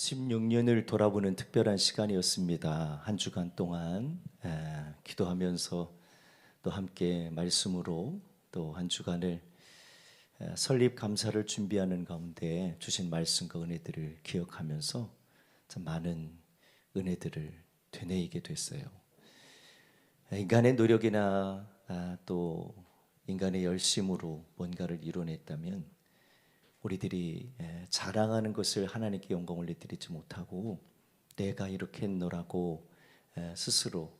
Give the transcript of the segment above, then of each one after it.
16년을 돌아보는 특별한 시간이었습니다. 한 주간 동안 기도하면서 또 함께 말씀으로 또 한 주간을 설립 감사를 준비하는 가운데 주신 말씀과 은혜들을 기억하면서 참 많은 은혜들을 되뇌이게 됐어요. 인간의 노력이나 또 인간의 열심으로 뭔가를 이뤄냈다면 우리들이 자랑하는 것을 하나님께 영광을 올려드리지 못하고 내가 이렇게 했노라고 스스로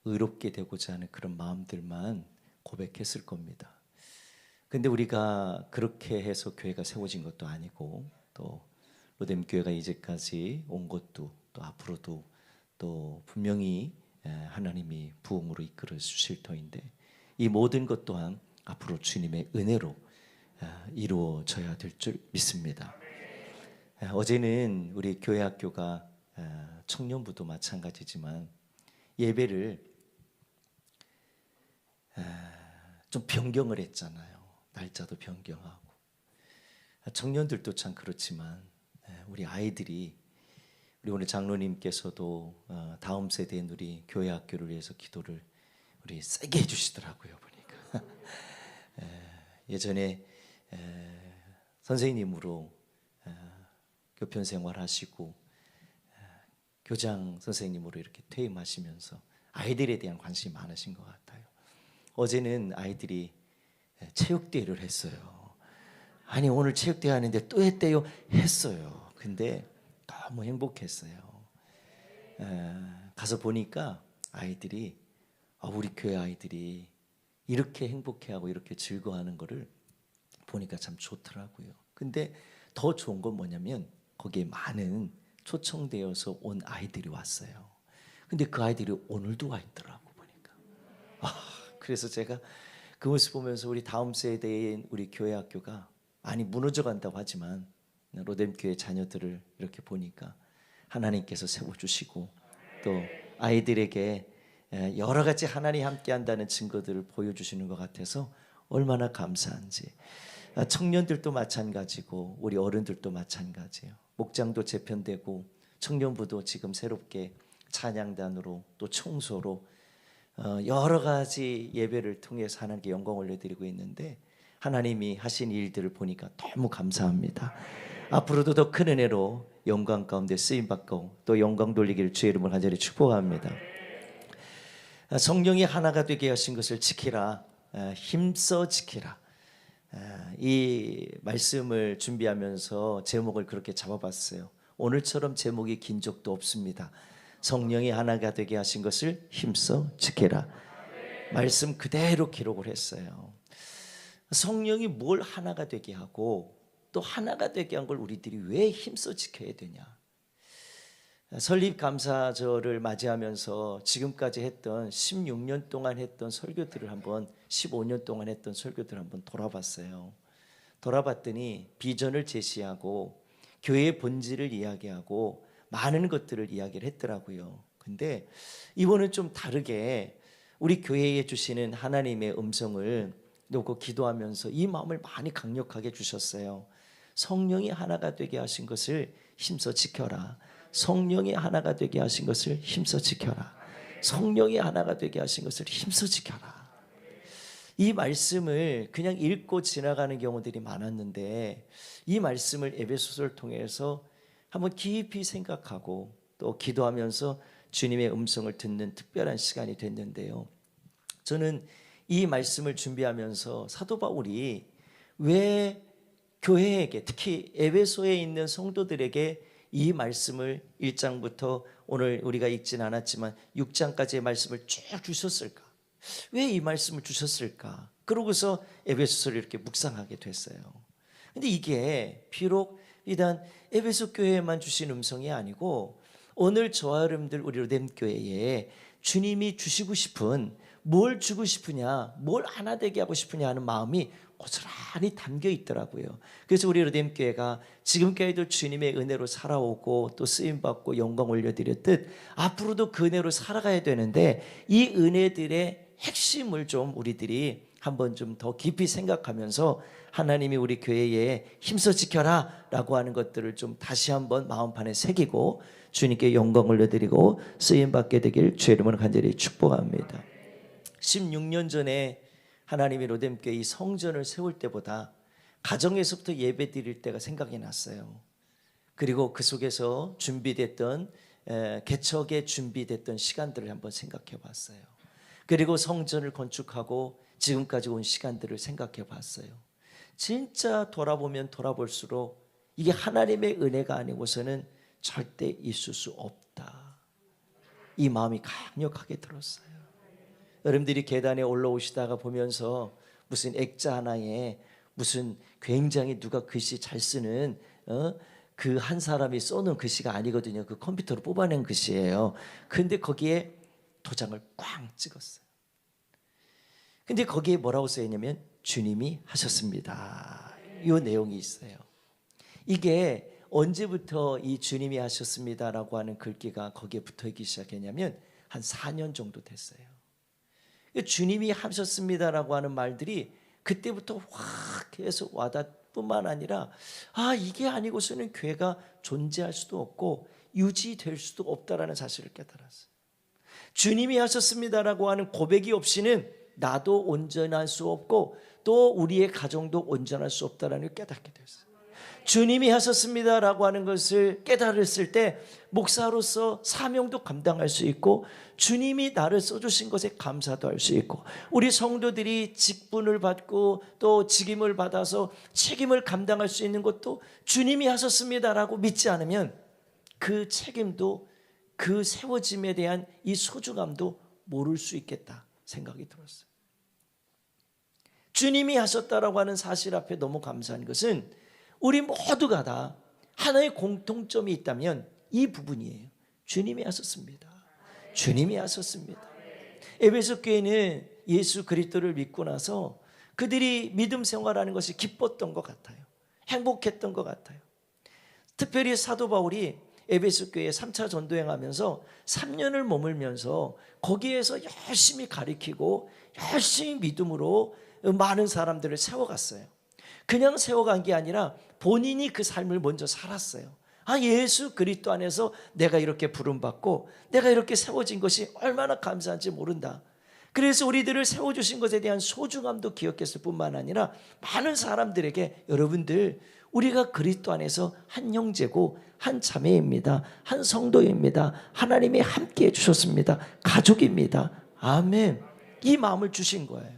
의롭게 되고자 하는 그런 마음들만 고백했을 겁니다. 근데 우리가 그렇게 해서 교회가 세워진 것도 아니고 또 로뎀 교회가 이제까지 온 것도 또 앞으로도 또 분명히 하나님이 부흥으로 이끌어 주실 터인데 이 모든 것 또한 앞으로 주님의 은혜로 이루어져야 될 줄 믿습니다. 어제는 우리 교회 학교가 청년부도 마찬가지지만 예배를 좀 변경을 했잖아요. 날짜도 변경하고 청년들도 참 그렇지만 우리 아이들이 우리 오늘 장로님께서도 다음 세대인 우리 교회 학교를 위해서 기도를 우리 세게 해주시더라고요. 보니까 예전에 선생님으로 교편 생활하시고 교장 선생님으로 이렇게 퇴임하시면서 아이들에 대한 관심이 많으신 것 같아요. 어제는 아이들이 체육대회를 했어요. 아니 오늘 체육대회 하는데 또 했대요? 했어요. 근데 너무 행복했어요. 가서 보니까 아이들이 우리 교회 아이들이 이렇게 행복해하고 이렇게 즐거워하는 거를 보니까 참 좋더라고요. 근데 더 좋은 건 뭐냐면 거기에 많은 초청되어서 온 아이들이 왔어요. 근데 그 아이들이 오늘도 와 있더라고 보니까. 그래서 제가 그 모습 보면서 우리 다음 세대인 우리 교회 학교가 많이 무너져 간다고 하지만 로뎀 교회 자녀들을 이렇게 보니까 하나님께서 세워주시고 또 아이들에게 여러 가지 하나님 함께 한다는 증거들을 보여주시는 것 같아서 얼마나 감사한지. 청년들도 마찬가지고 우리 어른들도 마찬가지예요. 목장도 재편되고 청년부도 지금 새롭게 찬양단으로 또 청소로 여러 가지 예배를 통해서 하나님께 영광 올려드리고 있는데 하나님이 하신 일들을 보니까 너무 감사합니다. 앞으로도 더 큰 은혜로 영광 가운데 쓰임받고 또 영광 돌리기를 주의 이름으로 간절히 축복합니다. 성령이 하나가 되게 하신 것을 지키라, 힘써 지키라. 이 말씀을 준비하면서 제목을 그렇게 잡아봤어요. 오늘처럼 제목이 긴 적도 없습니다. 성령이 하나가 되게 하신 것을 힘써 지키라. 말씀 그대로 기록을 했어요. 성령이 뭘 하나가 되게 하고 또 하나가 되게 한 걸 우리들이 왜 힘써 지켜야 되냐. 설립 감사절을 맞이하면서 지금까지 했던 16년 동안 했던 설교들을 한번 15년 동안 했던 설교들을 한번 돌아봤어요. 돌아봤더니 비전을 제시하고 교회의 본질을 이야기하고 많은 것들을 이야기를 했더라고요. 근데 이번은 좀 다르게 우리 교회에 주시는 하나님의 음성을 놓고 기도하면서 이 마음을 많이 강력하게 주셨어요. 성령이 하나가 되게 하신 것을 힘써 지켜라. 성령이 하나가 되게 하신 것을 힘써 지켜라. 성령이 하나가 되게 하신 것을 힘써 지켜라. 이 말씀을 그냥 읽고 지나가는 경우들이 많았는데 이 말씀을 에베소서를 통해서 한번 깊이 생각하고 또 기도하면서 주님의 음성을 듣는 특별한 시간이 됐는데요. 저는 이 말씀을 준비하면서 사도 바울이 왜 교회에게 특히 에베소에 있는 성도들에게 이 말씀을 1장부터 오늘 우리가 읽진 않았지만 6장까지의 말씀을 쭉 주셨을까? 왜 이 말씀을 주셨을까? 그러고서 에베소서를 이렇게 묵상하게 됐어요. 근데 이게 비록 일단 에베소 교회에만 주신 음성이 아니고 오늘 저와 여러분들 우리 로뎀 교회에 주님이 주시고 싶은 뭘 주고 싶으냐, 뭘 하나 되게 하고 싶으냐 하는 마음이 고스란히 담겨 있더라고요. 그래서 우리 로뎀 교회가 지금까지도 주님의 은혜로 살아오고 또 쓰임받고 영광 올려드렸듯 앞으로도 그 은혜로 살아가야 되는데 이 은혜들의 핵심을 좀 우리들이 한번 좀 더 깊이 생각하면서 하나님이 우리 교회에 힘써 지켜라 라고 하는 것들을 좀 다시 한번 마음판에 새기고 주님께 영광을 올려드리고 쓰임받게 되길 주의 이름으로 간절히 축복합니다. 16년 전에 하나님이 로뎀교회 이 성전을 세울 때보다 가정에서부터 예배 드릴 때가 생각이 났어요. 그리고 그 속에서 준비됐던 개척에 준비됐던 시간들을 한번 생각해 봤어요. 그리고 성전을 건축하고 지금까지 온 시간들을 생각해 봤어요. 진짜 돌아보면 돌아볼수록 이게 하나님의 은혜가 아니고서는 절대 있을 수 없다. 이 마음이 강력하게 들었어요. 여러분들이 계단에 올라오시다가 보면서 무슨 액자 하나에 무슨 굉장히 누가 글씨 잘 쓰는 그 한 사람이 써놓은 글씨가 아니거든요. 그 컴퓨터로 뽑아낸 글씨예요. 근데 거기에 도장을 꽝 찍었어요. 근데 거기에 뭐라고 써있냐면 주님이 하셨습니다. 이 내용이 있어요. 이게 언제부터 이 주님이 하셨습니다라고 하는 글귀가 거기에 붙어있기 시작했냐면 한 4년 정도 됐어요. 주님이 하셨습니다라고 하는 말들이 그때부터 확 해서 와닿 뿐만 아니라 이게 아니고서는 교회가 존재할 수도 없고 유지될 수도 없다라는 사실을 깨달았어요. 주님이 하셨습니다라고 하는 고백이 없이는 나도 온전할 수 없고 또 우리의 가정도 온전할 수 없다라는 걸 깨닫게 됐어요. 주님이 하셨습니다라고 하는 것을 깨달았을 때 목사로서 사명도 감당할 수 있고 주님이 나를 써주신 것에 감사도 할 수 있고 우리 성도들이 직분을 받고 또 직임을 받아서 책임을 감당할 수 있는 것도 주님이 하셨습니다라고 믿지 않으면 그 책임도 그 세워짐에 대한 이 소중함도 모를 수 있겠다 생각이 들었어요. 주님이 하셨다라고 하는 사실 앞에 너무 감사한 것은 우리 모두가 다 하나의 공통점이 있다면 이 부분이에요. 주님이 하셨습니다. 주님이 하셨습니다. 에베소 교회는 예수 그리스도를 믿고 나서 그들이 믿음 생활하는 것이 기뻤던 것 같아요. 행복했던 것 같아요. 특별히 사도 바울이 에베소 교회에 3차 전도행하면서 3년을 머물면서 거기에서 열심히 가르치고 열심히 믿음으로 많은 사람들을 세워갔어요. 그냥 세워간 게 아니라 본인이 그 삶을 먼저 살았어요. 예수 그리스도 안에서 내가 이렇게 부름받고 내가 이렇게 세워진 것이 얼마나 감사한지 모른다. 그래서 우리들을 세워주신 것에 대한 소중함도 기억했을 뿐만 아니라 많은 사람들에게 여러분들 우리가 그리스도 안에서 한 형제고 한 자매입니다. 한 성도입니다. 하나님이 함께해 주셨습니다. 가족입니다. 아멘. 이 마음을 주신 거예요.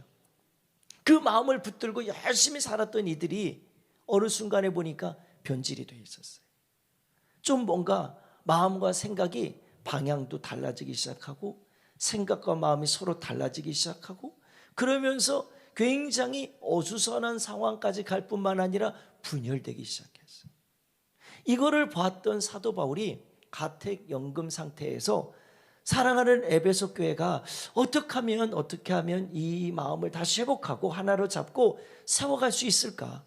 그 마음을 붙들고 열심히 살았던 이들이 어느 순간에 보니까 변질이 돼 있었어요. 좀 뭔가 마음과 생각이 방향도 달라지기 시작하고 생각과 마음이 서로 달라지기 시작하고 그러면서 굉장히 어수선한 상황까지 갈 뿐만 아니라 분열되기 시작했어요. 이거를 봤던 사도 바울이 가택연금 상태에서 사랑하는 에베소 교회가 어떻게 하면 이 마음을 다시 회복하고 하나로 잡고 세워갈 수 있을까?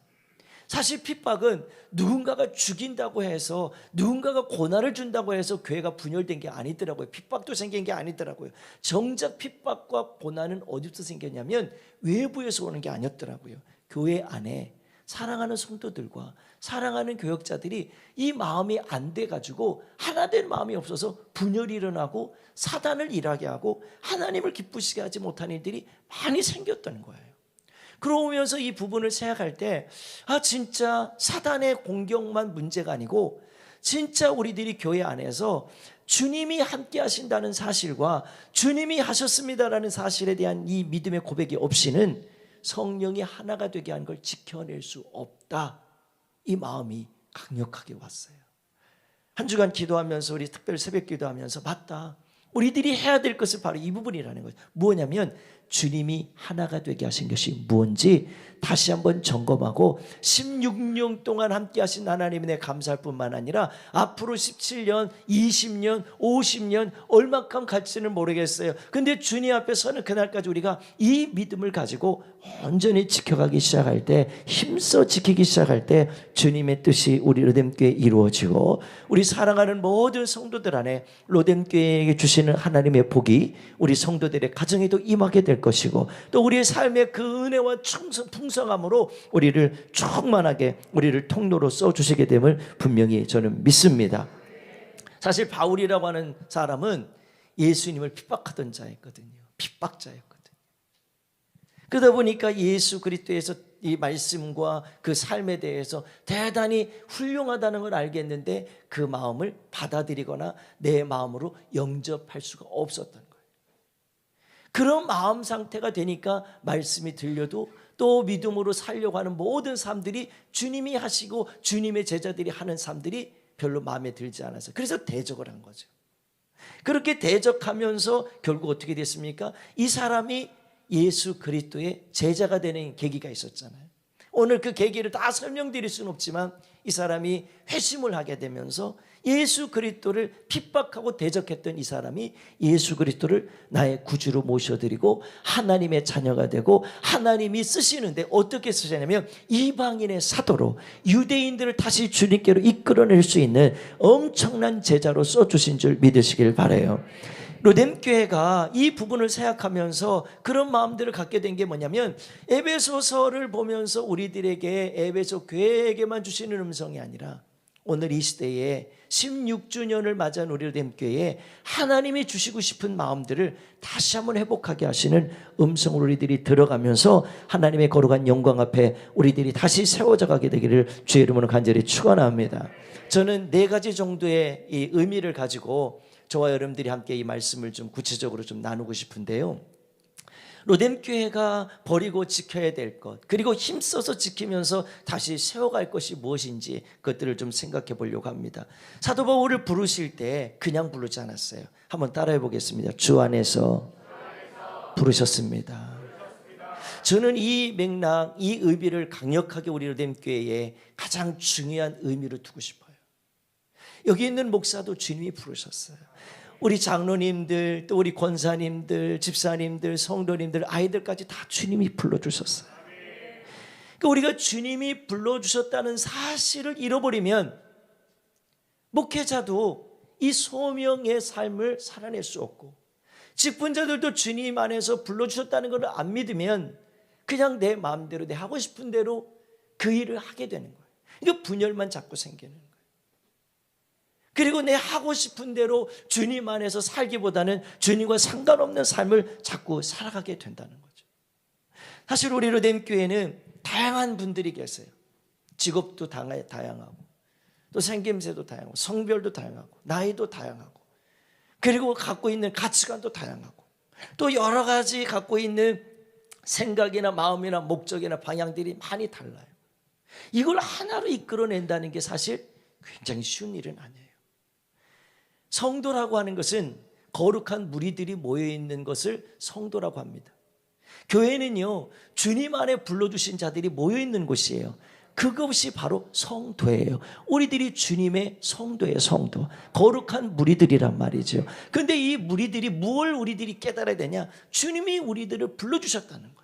사실 핍박은 누군가가 죽인다고 해서 누군가가 고난을 준다고 해서 교회가 분열된 게 아니더라고요. 핍박도 생긴 게 아니더라고요. 정작 핍박과 고난은 어디서 생겼냐면 외부에서 오는 게 아니었더라고요. 교회 안에 사랑하는 성도들과 사랑하는 교역자들이 이 마음이 안 돼가지고 하나 된 마음이 없어서 분열이 일어나고 사단을 일하게 하고 하나님을 기쁘시게 하지 못하는 일들이 많이 생겼다는 거예요. 그러면서 이 부분을 생각할 때 진짜 사단의 공격만 문제가 아니고 진짜 우리들이 교회 안에서 주님이 함께 하신다는 사실과 주님이 하셨습니다라는 사실에 대한 이 믿음의 고백이 없이는 성령이 하나가 되게 하는 걸 지켜낼 수 없다. 이 마음이 강력하게 왔어요. 한 주간 기도하면서 우리 특별 새벽 기도하면서 맞다. 우리들이 해야 될 것은 바로 이 부분이라는 거죠. 뭐냐면 주님이 하나가 되게 하신 것이 무엇인지 다시 한번 점검하고 16년 동안 함께 하신 하나님에 감사할 뿐만 아니라 앞으로 17년, 20년, 50년 얼마큼 갈지는 모르겠어요. 근데 주님 앞에 서는 그날까지 우리가 이 믿음을 가지고 온전히 지켜가기 시작할 때, 힘써 지키기 시작할 때 주님의 뜻이 우리 로뎀교회에 이루어지고 우리 사랑하는 모든 성도들 안에 로뎀교회에게 주시는 하나님의 복이 우리 성도들의 가정에도 임하게 될 될 것이고 또 우리의 삶의 그 은혜와 풍성함으로 우리를 충만하게 우리를 통로로 써주시게 됨을 분명히 저는 믿습니다. 사실 바울이라고 하는 사람은 예수님을 핍박하던 자였거든요. 핍박자였거든요. 그러다 보니까 예수 그리스도에서 이 말씀과 그 삶에 대해서 대단히 훌륭하다는 걸 알겠는데 그 마음을 받아들이거나 내 마음으로 영접할 수가 없었던 거예요. 그런 마음 상태가 되니까 말씀이 들려도 또 믿음으로 살려고 하는 모든 삶들이 주님이 하시고 주님의 제자들이 하는 삶들이 별로 마음에 들지 않아서 그래서 대적을 한 거죠. 그렇게 대적하면서 결국 어떻게 됐습니까? 이 사람이 예수 그리스도의 제자가 되는 계기가 있었잖아요. 오늘 그 계기를 다 설명드릴 수는 없지만 이 사람이 회심을 하게 되면서 예수 그리스도를 핍박하고 대적했던 이 사람이 예수 그리스도를 나의 구주로 모셔드리고 하나님의 자녀가 되고 하나님이 쓰시는데 어떻게 쓰시냐면 이방인의 사도로 유대인들을 다시 주님께로 이끌어낼 수 있는 엄청난 제자로 써주신 줄 믿으시길 바라요. 로뎀교회가 이 부분을 생각하면서 그런 마음들을 갖게 된 게 뭐냐면 에베소서를 보면서 우리들에게 에베소 교회에게만 주시는 음성이 아니라 오늘 이 시대에 16주년을 맞이한 우리 로뎀교회에 하나님이 주시고 싶은 마음들을 다시 한번 회복하게 하시는 음성으로 우리들이 들어가면서 하나님의 거룩한 영광 앞에 우리들이 다시 세워져 가게 되기를 주의 이름으로 간절히 축원합니다. 저는 4가지 정도의 이 의미를 가지고 저와 여러분들이 함께 이 말씀을 좀 구체적으로 좀 나누고 싶은데요. 로뎀교회가 버리고 지켜야 될 것, 그리고 힘써서 지키면서 다시 세워갈 것이 무엇인지 그것들을 좀 생각해 보려고 합니다. 사도 바울을 부르실 때 그냥 부르지 않았어요. 한번 따라해 보겠습니다. 주 안에서 부르셨습니다. 저는 이 맥락, 이 의미를 강력하게 우리 로뎀교회에 가장 중요한 의미로 두고 싶어요. 여기 있는 목사도 주님이 부르셨어요. 우리 장로님들, 또 우리 권사님들, 집사님들, 성도님들, 아이들까지 다 주님이 불러주셨어요. 그러니까 우리가 주님이 불러주셨다는 사실을 잃어버리면 목회자도 이 소명의 삶을 살아낼 수 없고 직분자들도 주님 안에서 불러주셨다는 것을 안 믿으면 그냥 내 마음대로 내 하고 싶은 대로 그 일을 하게 되는 거예요. 그러니까 분열만 자꾸 생기는 거예요. 그리고 내 하고 싶은 대로 주님 안에서 살기보다는 주님과 상관없는 삶을 자꾸 살아가게 된다는 거죠. 사실 우리 로뎀교회는 다양한 분들이 계세요. 직업도 다양하고 또 생김새도 다양하고 성별도 다양하고 나이도 다양하고 그리고 갖고 있는 가치관도 다양하고 또 여러 가지 갖고 있는 생각이나 마음이나 목적이나 방향들이 많이 달라요. 이걸 하나로 이끌어낸다는 게 사실 굉장히 쉬운 일은 아니에요. 성도라고 하는 것은 거룩한 무리들이 모여있는 것을 성도라고 합니다. 교회는요, 주님 안에 불러주신 자들이 모여있는 곳이에요. 그것이 바로 성도예요. 우리들이 주님의 성도예요. 성도, 거룩한 무리들이란 말이죠. 그런데 이 무리들이 뭘 우리들이 깨달아야 되냐? 주님이 우리들을 불러주셨다는 거예요.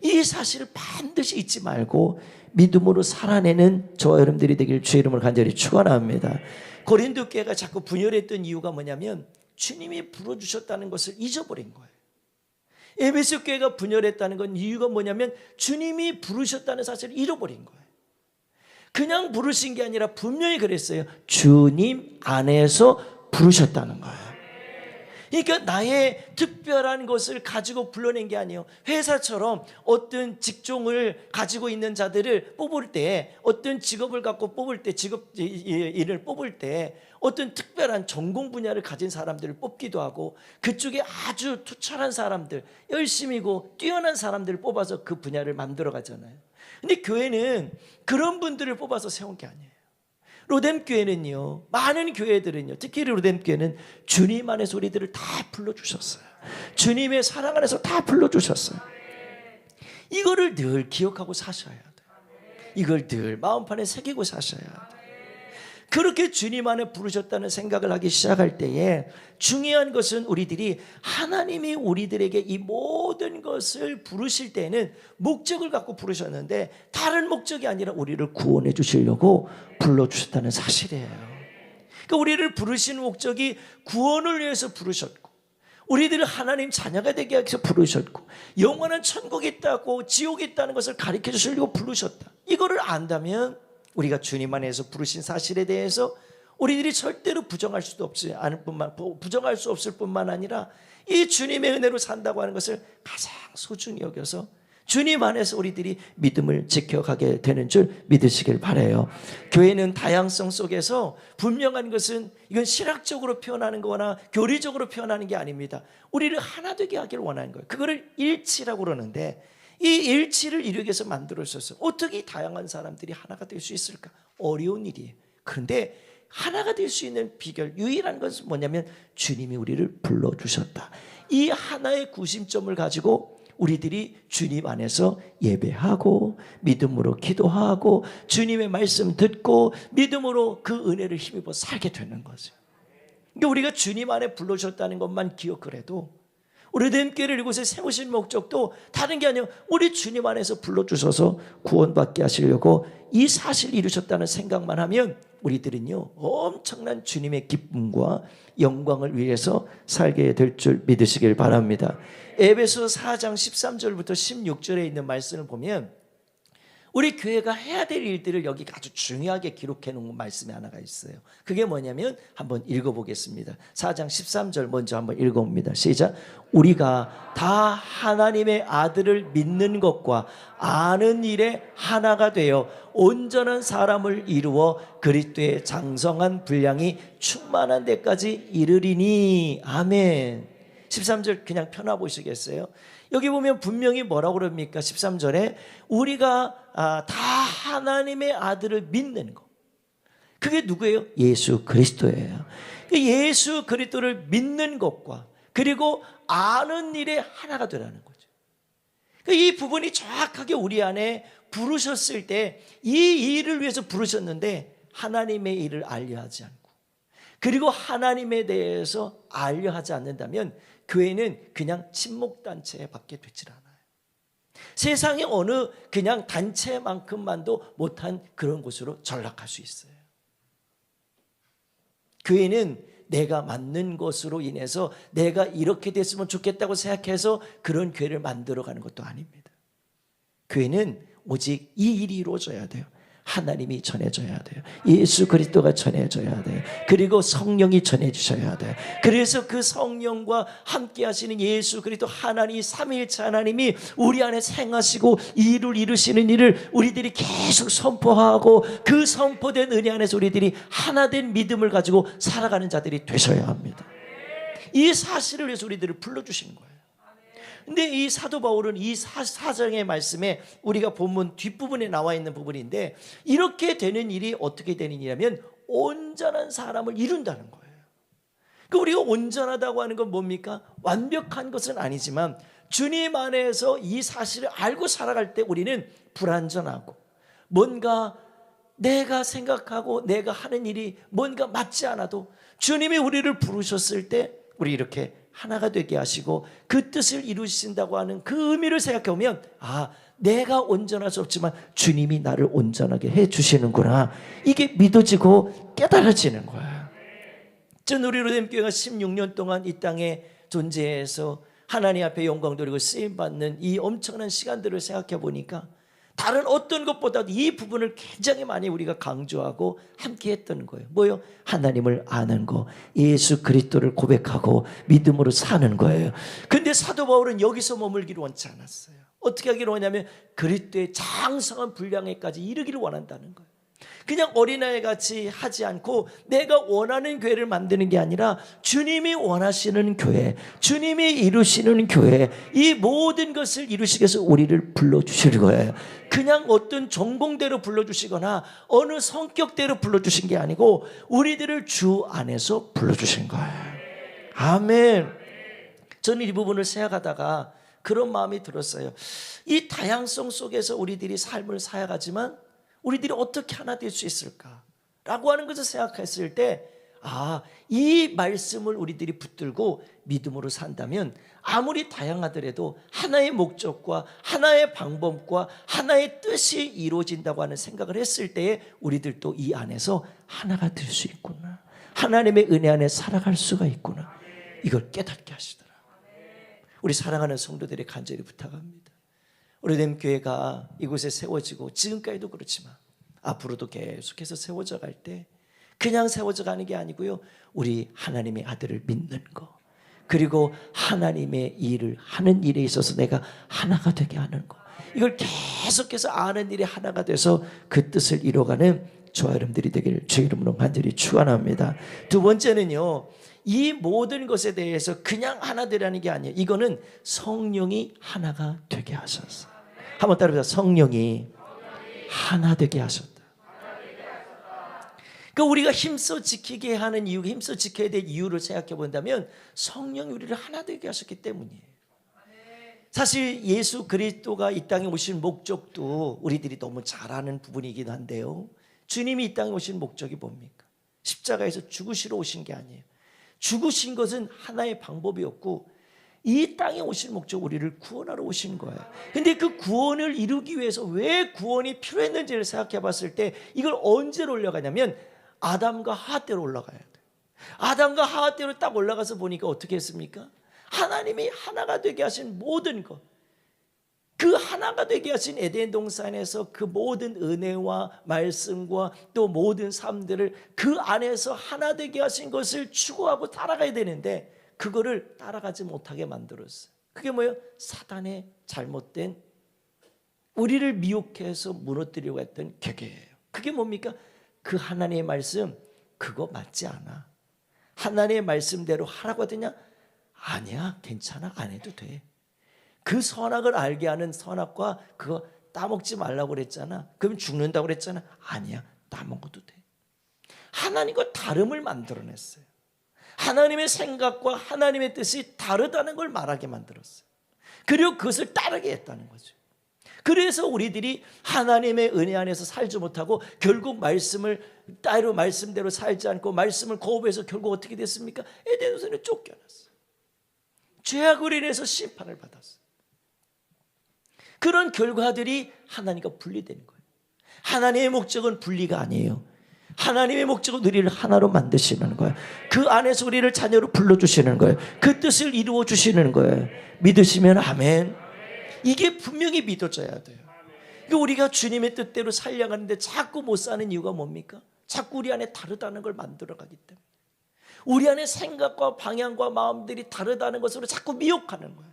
이 사실을 반드시 잊지 말고 믿음으로 살아내는 저와 여러분들이 되길 주의 이름으로 간절히 축원합니다. 고린도 교회가 자꾸 분열했던 이유가 뭐냐면 주님이 불러주셨다는 것을 잊어버린 거예요. 에베소 교회가 분열했다는 건 이유가 뭐냐면 주님이 부르셨다는 사실을 잃어버린 거예요. 그냥 부르신 게 아니라 분명히 그랬어요. 주님 안에서 부르셨다는 거예요. 그러니까 나의 특별한 것을 가지고 불러낸 게 아니에요. 회사처럼 어떤 직종을 가지고 있는 자들을 뽑을 때, 어떤 직업을 갖고 뽑을 때, 직업 일을 뽑을 때 어떤 특별한 전공 분야를 가진 사람들을 뽑기도 하고 그쪽에 아주 투철한 사람들, 열심히고 뛰어난 사람들을 뽑아서 그 분야를 만들어 가잖아요. 근데 교회는 그런 분들을 뽑아서 세운 게 아니에요. 로뎀교회는요, 많은 교회들은요, 특히 로뎀교회는 주님 안에서 우리들을 다 불러주셨어요. 주님의 사랑 안에서 다 불러주셨어요. 이거를 늘 기억하고 사셔야 돼요. 이걸 늘 마음판에 새기고 사셔야 돼요. 그렇게 주님 안에 부르셨다는 생각을 하기 시작할 때에 중요한 것은 우리들이 하나님이 우리들에게 이 모든 것을 부르실 때는 목적을 갖고 부르셨는데 다른 목적이 아니라 우리를 구원해 주시려고 불러주셨다는 사실이에요. 그러니까 우리를 부르신 목적이 구원을 위해서 부르셨고 우리들을 하나님 자녀가 되게 하기 위해서 부르셨고, 영원한 천국이 있다고 지옥이 있다는 것을 가르쳐 주시려고 부르셨다. 이거를 안다면 우리가 주님 안에서 부르신 사실에 대해서 우리들이 절대로 부정할 수 없을 뿐만 아니라 이 주님의 은혜로 산다고 하는 것을 가장 소중히 여겨서 주님 안에서 우리들이 믿음을 지켜가게 되는 줄 믿으시길 바라요. 교회는 다양성 속에서 분명한 것은 이건 신학적으로 표현하는 거나 교리적으로 표현하는 게 아닙니다. 우리를 하나 되게 하기를 원하는 거예요. 그거를 일치라고 그러는데, 이 일치를 이루기 위해서 만들어졌어요. 어떻게 이 다양한 사람들이 하나가 될 수 있을까? 어려운 일이에요. 그런데 하나가 될 수 있는 비결, 유일한 것은 뭐냐면 주님이 우리를 불러주셨다. 이 하나의 구심점을 가지고 우리들이 주님 안에서 예배하고 믿음으로 기도하고 주님의 말씀 듣고 믿음으로 그 은혜를 힘입어 살게 되는 거죠. 그러니까 우리가 주님 안에 불러주셨다는 것만 기억을 해도, 우리 렘교회를 이곳에 세우신 목적도 다른 게 아니라 우리 주님 안에서 불러주셔서 구원받게 하시려고 이 사실을 이루셨다는 생각만 하면 우리들은요 엄청난 주님의 기쁨과 영광을 위해서 살게 될 줄 믿으시길 바랍니다. 에베소 4장 13절부터 16절에 있는 말씀을 보면 우리 교회가 해야 될 일들을 여기 아주 중요하게 기록해 놓은 말씀이 하나가 있어요. 그게 뭐냐면 한번 읽어보겠습니다. 4장 13절 먼저 한번 읽어봅니다. 시작. 우리가 다 하나님의 아들을 믿는 것과 아는 일에 하나가 되어 온전한 사람을 이루어 그리스도의 장성한 분량이 충만한 데까지 이르리니. 아멘. 13절 그냥 펴나 보시겠어요? 여기 보면 분명히 뭐라고 그럽니까? 13절에 우리가 다 하나님의 아들을 믿는 것. 그게 누구예요? 예수 그리스도예요. 예수 그리스도를 믿는 것과 그리고 아는 일에 하나가 되라는 거죠. 이 부분이 정확하게 우리 안에 부르셨을 때 이 일을 위해서 부르셨는데 하나님의 일을 알려하지 않고 그리고 하나님에 대해서 알려하지 않는다면 교회는 그냥 친목단체에 밖에 되질 않아요. 세상의 어느 그냥 단체만큼만도 못한 그런 곳으로 전락할 수 있어요. 교회는 내가 맞는 것으로 인해서 내가 이렇게 됐으면 좋겠다고 생각해서 그런 교회를 만들어가는 것도 아닙니다. 교회는 오직 이 일이 이루어져야 돼요. 하나님이 전해져야 돼요. 예수 그리스도가 전해져야 돼요. 그리고 성령이 전해주셔야 돼요. 그래서 그 성령과 함께 하시는 예수 그리스도 하나님, 삼위일체 하나님이 우리 안에 생하시고 이 일을 이루시는 일을 우리들이 계속 선포하고 그 선포된 은혜 안에서 우리들이 하나된 믿음을 가지고 살아가는 자들이 되셔야 합니다. 이 사실을 위해서 우리들을 불러주신 거예요. 근데 이 사도 바울은 이 사장의 말씀에 우리가 본문 뒷부분에 나와 있는 부분인데 이렇게 되는 일이 어떻게 되는 일이냐면 온전한 사람을 이룬다는 거예요. 그 우리가 온전하다고 하는 건 뭡니까? 완벽한 것은 아니지만 주님 안에서 이 사실을 알고 살아갈 때 우리는 불완전하고 뭔가 내가 생각하고 내가 하는 일이 뭔가 맞지 않아도 주님이 우리를 부르셨을 때 우리 이렇게 하나가 되게 하시고 그 뜻을 이루신다고 하는 그 의미를 생각해 보면 내가 온전할 수 없지만 주님이 나를 온전하게 해주시는구나. 이게 믿어지고 깨달아지는 거예요. 전 우리 로뎀교회가 16년 동안 이 땅에 존재해서 하나님 앞에 영광 돌리고 쓰임받는 이 엄청난 시간들을 생각해 보니까 다른 어떤 것보다도 이 부분을 굉장히 많이 우리가 강조하고 함께 했던 거예요. 뭐요? 하나님을 아는 거, 예수 그리스도를 고백하고 믿음으로 사는 거예요. 근데 사도 바울은 여기서 머물기를 원치 않았어요. 어떻게 하기를 원하냐면 그리스도의 장성한 분량에까지 이르기를 원한다는 거예요. 그냥 어린아이같이 하지 않고 내가 원하는 교회를 만드는 게 아니라 주님이 원하시는 교회, 주님이 이루시는 교회, 이 모든 것을 이루시기 위해서 우리를 불러주실 거예요. 그냥 어떤 전공대로 불러주시거나 어느 성격대로 불러주신 게 아니고 우리들을 주 안에서 불러주신 거예요. 아멘. 저는 이 부분을 생각하다가 그런 마음이 들었어요. 이 다양성 속에서 우리들이 삶을 살아가지만 우리들이 어떻게 하나 될 수 있을까? 라고 하는 것을 생각했을 때 이 말씀을 우리들이 붙들고 믿음으로 산다면 아무리 다양하더라도 하나의 목적과 하나의 방법과 하나의 뜻이 이루어진다고 하는 생각을 했을 때에 우리들도 이 안에서 하나가 될 수 있구나. 하나님의 은혜 안에 살아갈 수가 있구나. 이걸 깨닫게 하시더라. 우리 사랑하는 성도들이 간절히 부탁합니다. 오래된 교회가 이곳에 세워지고 지금까지도 그렇지만 앞으로도 계속해서 세워져 갈 때 그냥 세워져 가는 게 아니고요, 우리 하나님의 아들을 믿는 거, 그리고 하나님의 일을 하는 일에 있어서 내가 하나가 되게 하는 거, 이걸 계속해서 아는 일에 하나가 돼서 그 뜻을 이뤄가는 저와 여러분들이 되기를 주의 이름으로 간절히 축원합니다. 두 번째는요, 이 모든 것에 대해서 그냥 하나 되라는 게 아니에요. 이거는 성령이 하나가 되게 하셨어. 한번 따라해보자. 성령이 하나 되게 하셨다. 그러니까 우리가 힘써 지키게 하는 이유, 힘써 지켜야 될 이유를 생각해 본다면 성령이 우리를 하나 되게 하셨기 때문이에요. 사실 예수 그리스도가 이 땅에 오신 목적도 우리들이 너무 잘 아는 부분이긴 한데요, 주님이 이 땅에 오신 목적이 뭡니까? 십자가에서 죽으시러 오신 게 아니에요. 죽으신 것은 하나의 방법이었고 이 땅에 오신 목적, 우리를 구원하러 오신 거예요. 근데 그 구원을 이루기 위해서 왜 구원이 필요했는지를 생각해 봤을 때 이걸 언제로 올라가냐면 아담과 하와 때로 올라가야 돼요. 아담과 하와 때로 딱 올라가서 보니까 어떻게 했습니까? 하나님이 하나가 되게 하신 모든 것, 그 하나가 되게 하신 에덴 동산에서 그 모든 은혜와 말씀과 또 모든 삶들을 그 안에서 하나 되게 하신 것을 추구하고 따라가야 되는데 그거를 따라가지 못하게 만들었어요. 그게 뭐예요? 사단의 잘못된, 우리를 미혹해서 무너뜨리려고 했던 계계예요. 그게 뭡니까? 그 하나님의 말씀, 그거 맞지 않아. 하나님의 말씀대로 하라고 하더냐? 아니야, 괜찮아, 안 해도 돼. 그 선악을 알게 하는 선악과 그거 따먹지 말라고 그랬잖아. 그럼 죽는다고 그랬잖아. 아니야, 따먹어도 돼. 하나님과 다름을 만들어냈어요. 하나님의 생각과 하나님의 뜻이 다르다는 걸 말하게 만들었어요. 그리고 그것을 따르게 했다는 거죠. 그래서 우리들이 하나님의 은혜 안에서 살지 못하고 결국 말씀을 따로 말씀대로 살지 않고 말씀을 거부해서 결국 어떻게 됐습니까? 에덴 동산에 쫓겨났어요. 죄악으로 인해서 심판을 받았어요. 그런 결과들이 하나님과 분리되는 거예요. 하나님의 목적은 분리가 아니에요. 하나님의 목적은 우리를 하나로 만드시는 거예요. 그 안에서 우리를 자녀로 불러주시는 거예요. 그 뜻을 이루어 주시는 거예요. 믿으시면 아멘. 이게 분명히 믿어져야 돼요. 우리가 주님의 뜻대로 살려가는데 자꾸 못 사는 이유가 뭡니까? 자꾸 우리 안에 다르다는 걸 만들어가기 때문에, 우리 안에 생각과 방향과 마음들이 다르다는 것으로 자꾸 미혹하는 거예요.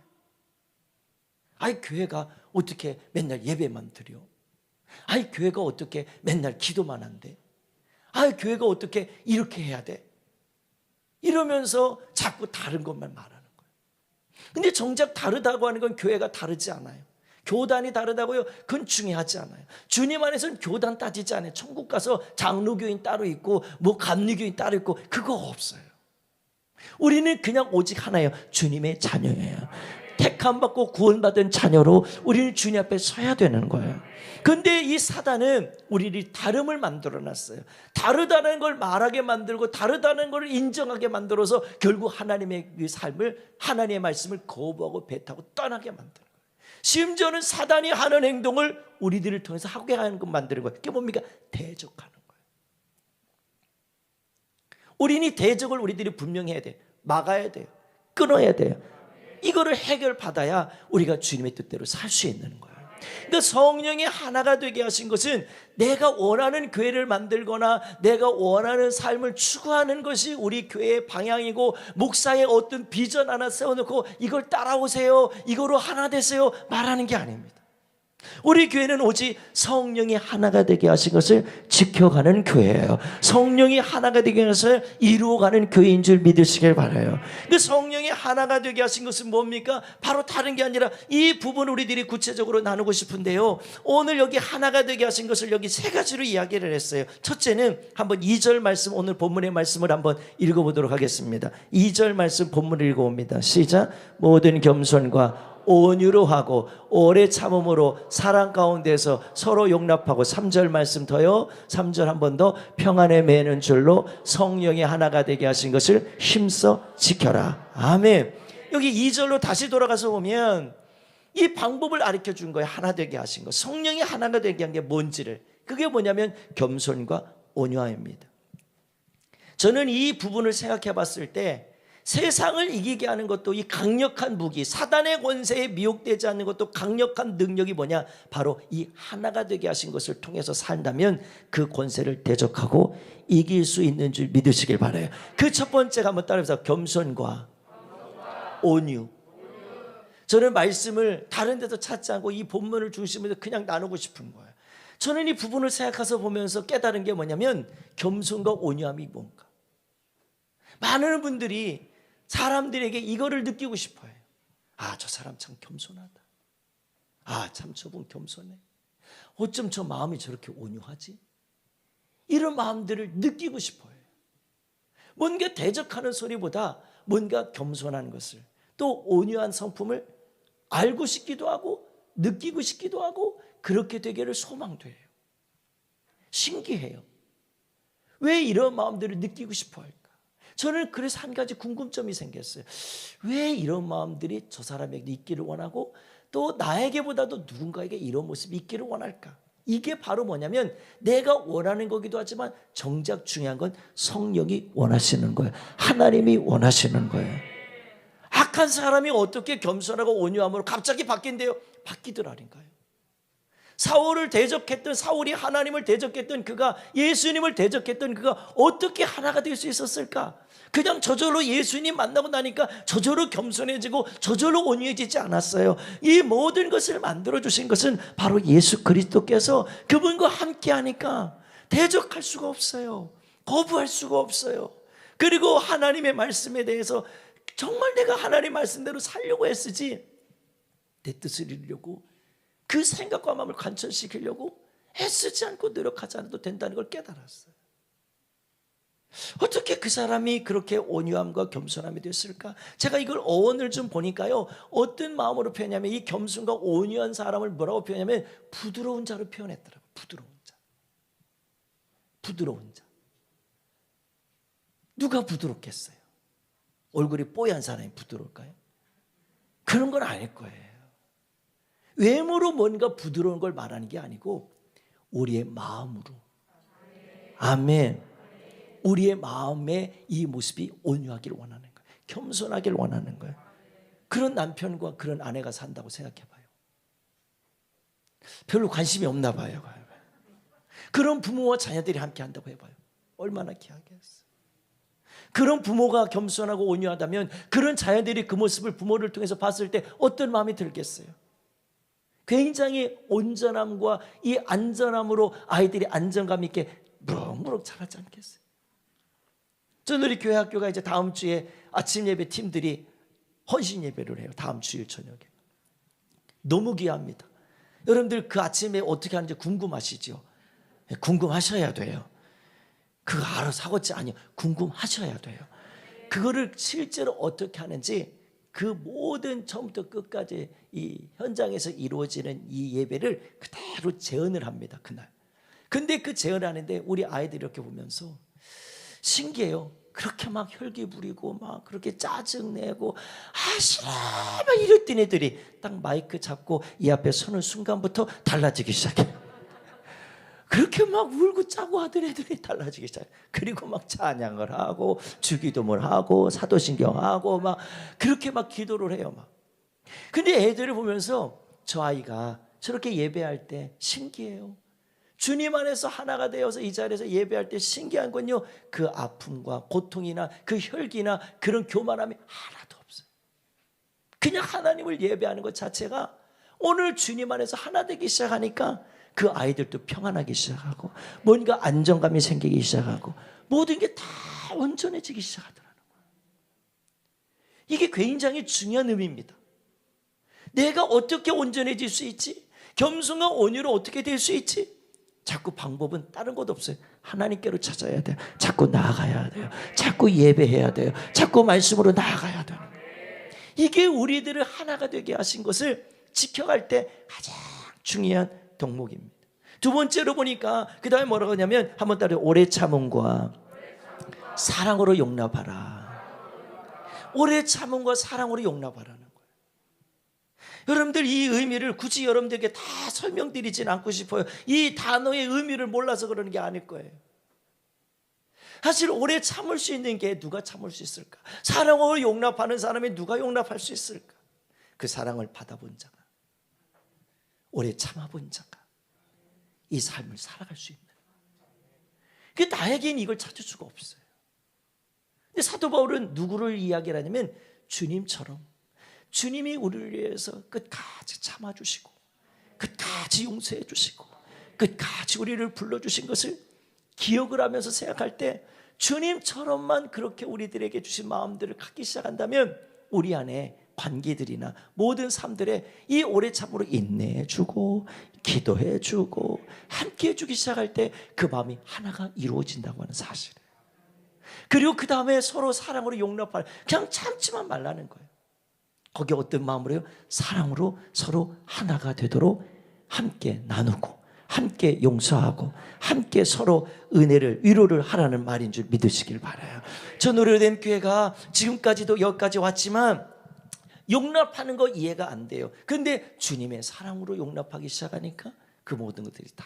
아이, 교회가 어떻게 맨날 예배만 드려? 아이, 교회가 어떻게 맨날 기도만 한대? 아이, 교회가 어떻게 이렇게 해야 돼? 이러면서 자꾸 다른 것만 말하는 거예요. 근데 정작 다르다고 하는 건 교회가 다르지 않아요. 교단이 다르다고요? 그건 중요하지 않아요. 주님 안에서는 교단 따지지 않아요. 천국 가서 장로교인 따로 있고 뭐 감리교인 따로 있고 그거 없어요. 우리는 그냥 오직 하나예요. 주님의 자녀예요. 택함받고 구원받은 자녀로 우리는 주님 앞에 서야 되는 거예요. 그런데 이 사단은 우리를 다름을 만들어놨어요. 다르다는 걸 말하게 만들고 다르다는 걸 인정하게 만들어서 결국 하나님의 그 삶을, 하나님의 말씀을 거부하고 배타고 떠나게 만드는 거예요. 심지어는 사단이 하는 행동을 우리들을 통해서 하게 하는 것 만드는 거예요. 그게 뭡니까? 대적하는 거예요. 우리는 이 대적을 우리들이 분명히 해야 돼요. 막아야 돼요. 끊어야 돼요. 이거를 해결받아야 우리가 주님의 뜻대로 살 수 있는 거예요. 그러니까 성령이 하나가 되게 하신 것은 내가 원하는 교회를 만들거나 내가 원하는 삶을 추구하는 것이 우리 교회의 방향이고 목사의 어떤 비전 하나 세워놓고 이걸 따라오세요, 이거로 하나 되세요 말하는 게 아닙니다. 우리 교회는 오직 성령이 하나가 되게 하신 것을 지켜가는 교회예요. 성령이 하나가 되게 해서 이루어가는 교회인 줄 믿으시길 바라요. 그 성령이 하나가 되게 하신 것은 뭡니까? 바로 다른 게 아니라 이 부분을 우리들이 구체적으로 나누고 싶은데요, 오늘 여기 하나가 되게 하신 것을 여기 세 가지로 이야기를 했어요. 첫째는 한번 2절 말씀, 오늘 본문의 말씀을 한번 읽어보도록 하겠습니다. 2절 말씀 본문을 읽어봅니다. 시작. 모든 겸손과 온유로 하고 오래 참음으로 사랑 가운데서 서로 용납하고, 3절 말씀 더요. 3절 한 번 더. 평안에 매는 줄로 성령이 하나가 되게 하신 것을 힘써 지켜라. 아멘. 여기 2절로 다시 돌아가서 보면 이 방법을 가르쳐 준 거예요. 하나 되게 하신 것, 성령이 하나가 되게 한 게 뭔지를. 그게 뭐냐면 겸손과 온유함입니다. 저는 이 부분을 생각해 봤을 때 세상을 이기게 하는 것도 이 강력한 무기, 사단의 권세에 미혹되지 않는 것도 강력한 능력이 뭐냐? 바로 이 하나가 되게 하신 것을 통해서 산다면 그 권세를 대적하고 이길 수 있는 줄 믿으시길 바라요. 그 첫 번째가 한번 따라해서 겸손과 온유. 저는 말씀을 다른 데서 찾지 않고 이 본문을 중심으로 그냥 나누고 싶은 거예요. 저는 이 부분을 생각해서 보면서 깨달은 게 뭐냐면 겸손과 온유함이 뭔가. 많은 분들이 사람들에게 이거를 느끼고 싶어요. 아, 저 사람 참 겸손하다. 아, 참 저분 겸손해. 어쩜 저 마음이 저렇게 온유하지? 이런 마음들을 느끼고 싶어요. 뭔가 대적하는 소리보다 뭔가 겸손한 것을, 또 온유한 성품을 알고 싶기도 하고 느끼고 싶기도 하고 그렇게 되기를 소망도 해요. 신기해요. 왜 이런 마음들을 느끼고 싶어 할까? 저는 그래서 한 가지 궁금점이 생겼어요. 왜 이런 마음들이 저 사람에게 있기를 원하고 또 나에게보다도 누군가에게 이런 모습이 있기를 원할까? 이게 바로 뭐냐면 내가 원하는 거기도 하지만 정작 중요한 건 성령이 원하시는 거예요. 하나님이 원하시는 거예요. 악한 사람이 어떻게 겸손하고 온유함으로 갑자기 바뀐대요? 바뀌더라니까요. 사울을 대적했던, 사울이 하나님을 대적했던 그가, 예수님을 대적했던 그가 어떻게 하나가 될 수 있었을까? 그냥 저절로 예수님 만나고 나니까 저절로 겸손해지고 저절로 온유해지지 않았어요. 이 모든 것을 만들어주신 것은 바로 예수 그리스도께서 그분과 함께 하니까 대적할 수가 없어요. 거부할 수가 없어요. 그리고 하나님의 말씀에 대해서 정말 내가 하나님 말씀대로 살려고 했으지 내 뜻을 이루려고 그 생각과 마음을 관철시키려고 애쓰지 않고 노력하지 않아도 된다는 걸 깨달았어요. 어떻게 그 사람이 그렇게 온유함과 겸손함이 됐을까? 제가 이걸 어원을 좀 보니까요, 어떤 마음으로 표현하냐면 이 겸손과 온유한 사람을 뭐라고 표현하냐면 부드러운 자로 표현했더라고요. 부드러운 자. 부드러운 자. 누가 부드럽겠어요? 얼굴이 뽀얀 사람이 부드러울까요? 그런 건 아닐 거예요. 외모로 뭔가 부드러운 걸 말하는 게 아니고 우리의 마음으로. 아멘. 우리의 마음에 이 모습이 온유하기를 원하는 거예요. 겸손하기를 원하는 거예요. 그런 남편과 그런 아내가 산다고 생각해 봐요. 별로 관심이 없나 봐요. 그런 부모와 자녀들이 함께 한다고 해봐요. 얼마나 귀하겠어요. 그런 부모가 겸손하고 온유하다면 그런 자녀들이 그 모습을 부모를 통해서 봤을 때 어떤 마음이 들겠어요? 굉장히 온전함과 이 안전함으로 아이들이 안정감 있게 무럭무럭 자라지 않겠어요? 저는 우리 교회 학교가 이제 다음 주에 아침 예배 팀들이 헌신 예배를 해요. 다음 주일 저녁에. 너무 귀합니다. 여러분들 그 아침에 어떻게 하는지 궁금하시죠? 궁금하셔야 돼요. 그거 알아서 하겠지? 아니요. 궁금하셔야 돼요. 그거를 실제로 어떻게 하는지 그 모든 처음부터 끝까지 이 현장에서 이루어지는 이 예배를 그대로 재현을 합니다. 그날. 근데 그 재현하는데 우리 아이들이 이렇게 보면서 신기해요. 그렇게 막 혈기 부리고 막 그렇게 짜증내고 싫어 막 이랬던 애들이 딱 마이크 잡고 이 앞에 서는 순간부터 달라지기 시작해요. 그렇게 막 울고 짜고 하던 애들이 달라지기 시작해요. 그리고 막 찬양을 하고 주기도문을 하고 사도신경하고 막 그렇게 막 기도를 해요. 막. 근데 애들을 보면서 저 아이가 저렇게 예배할 때 신기해요. 주님 안에서 하나가 되어서 이 자리에서 예배할 때 신기한 건요, 그 아픔과 고통이나 그 혈기나 그런 교만함이 하나도 없어요. 그냥 하나님을 예배하는 것 자체가 오늘 주님 안에서 하나 되기 시작하니까 그 아이들도 평안하기 시작하고 뭔가 안정감이 생기기 시작하고 모든 게 다 온전해지기 시작하더라는 거예요. 이게 굉장히 중요한 의미입니다. 내가 어떻게 온전해질 수 있지? 겸손과 온유로 어떻게 될 수 있지? 자꾸 방법은 다른 것 없어요. 하나님께로 찾아야 돼요. 자꾸 나아가야 돼요. 자꾸 예배해야 돼요. 자꾸 말씀으로 나아가야 돼요. 이게 우리들을 하나가 되게 하신 것을 지켜갈 때 가장 중요한 덕목입니다. 두 번째로 보니까 그 다음에 뭐라고 하냐면 한번 따라해. 오래 참음과 사랑으로 용납하라. 오래 참음과 사랑으로 용납하라는 거예요. 여러분들 이 의미를 굳이 여러분들에게 다 설명드리진 않고 싶어요. 이 단어의 의미를 몰라서 그러는 게 아닐 거예요. 사실 오래 참을 수 있는 게 누가 참을 수 있을까? 사랑을 용납하는 사람이 누가 용납할 수 있을까? 그 사랑을 받아본 자가, 오래 참아본 자가 이 삶을 살아갈 수 있는. 그 나에게는 이걸 찾을 수가 없어요. 근데 사도 바울은 누구를 이야기하냐면 주님처럼, 주님이 우리를 위해서 끝까지 참아주시고 끝까지 용서해 주시고 끝까지 우리를 불러주신 것을 기억을 하면서 생각할 때, 주님처럼만 그렇게 우리들에게 주신 마음들을 갖기 시작한다면 우리 안에 관계들이나 모든 삶들에 이 오래 참으로 인내해주고 기도해주고 함께해주기 시작할 때 그 마음이 하나가 이루어진다고 하는 사실이에요. 그리고 그 다음에 서로 사랑으로 용납할, 그냥 참지만 말라는 거예요. 거기에 어떤 마음으로 해요? 사랑으로 서로 하나가 되도록 함께 나누고 함께 용서하고 함께 서로 은혜를, 위로를 하라는 말인 줄 믿으시길 바라요. 저 노래된 교회가 지금까지도 여기까지 왔지만 용납하는 거 이해가 안 돼요. 근데 주님의 사랑으로 용납하기 시작하니까 그 모든 것들이 다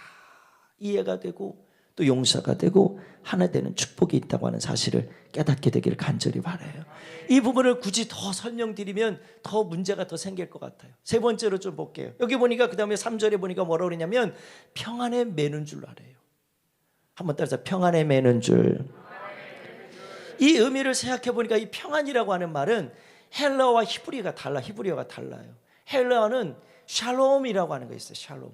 이해가 되고 또 용서가 되고 하나 되는 축복이 있다고 하는 사실을 깨닫게 되기를 간절히 바라요. 이 부분을 굳이 더 설명드리면 더 문제가 더 생길 것 같아요. 세 번째로 좀 볼게요. 여기 보니까 그 다음에 3절에 보니까 뭐라고 그러냐면 평안에 매는 줄 알아요. 한번 따라서 평안에 매는 줄. 이 의미를 생각해 보니까 이 평안이라고 하는 말은 헬라어와 히브리어가 달라요. 헬라어는 샬롬이라고 하는 거 있어요. 샬롬.